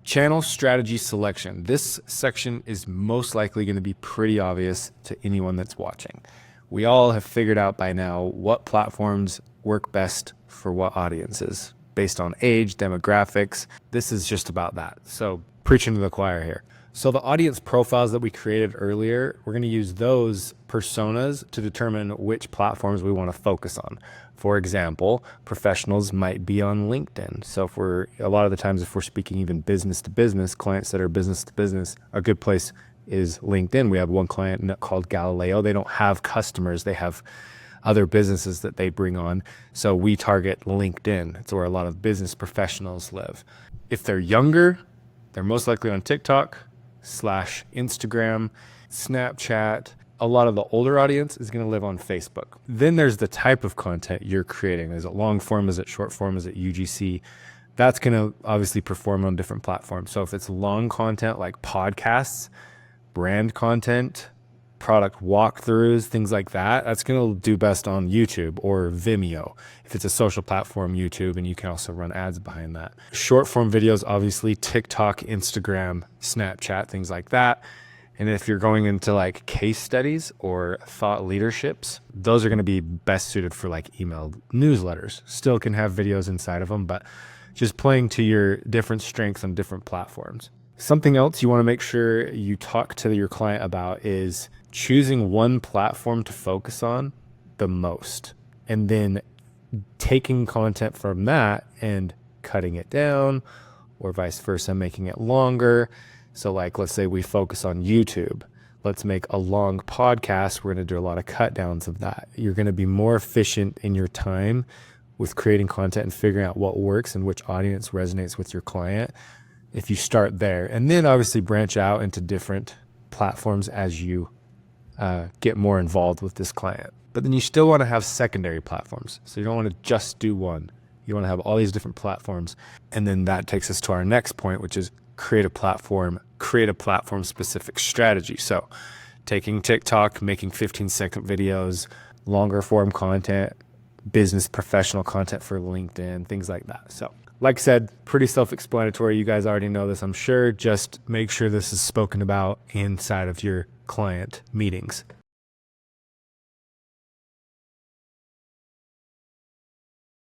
Channel strategy selection. This section is most likely going to be pretty obvious to anyone that's watching. We all have figured out by now what platforms work best for what audiences based on age, demographics. This is just about that. So preaching to the choir here. So the audience profiles that we created earlier, we're going to use those personas to determine which platforms we want to focus on. For example, professionals might be on LinkedIn. So if a lot of the times, if we're speaking even business to business, clients that are business to business, a good place is LinkedIn. We have one client called Galileo. They don't have customers. They have other businesses that they bring on. So we target LinkedIn. It's where a lot of business professionals live. If they're younger, they're most likely on TikTok / Instagram, Snapchat. A lot of the older audience is going to live on Facebook. Then there's the type of content you're creating. Is it long form? Is it short form? Is it UGC? That's going to obviously perform on different platforms. So if it's long content like podcasts, brand content, product walkthroughs, things like that, that's going to do best on YouTube or Vimeo. If it's a social platform, YouTube, and you can also run ads behind that. Short form videos, obviously TikTok, Instagram, Snapchat, things like that. And if you're going into like case studies or thought leaderships, those are going to be best suited for like email newsletters. Still can have videos inside of them, but just playing to your different strengths on different platforms. Something else you want to make sure you talk to your client about is choosing one platform to focus on the most, and then taking content from that and cutting it down, or vice versa, making it longer. So like, let's say we focus on YouTube. Let's make a long podcast. We're going to do a lot of cut downs of that. You're going to be more efficient in your time with creating content and figuring out what works and which audience resonates with your client if you start there. And then obviously branch out into different platforms as you get more involved with this client. But then you still want to have secondary platforms. So you don't want to just do one. You want to have all these different platforms. And then that takes us to our next point, which is create a platform specific strategy. So taking TikTok, making 15-second videos, longer form content, business professional content for LinkedIn, things like that. So like I said, pretty self-explanatory. You guys already know this, I'm sure. Just make sure this is spoken about inside of your client meetings.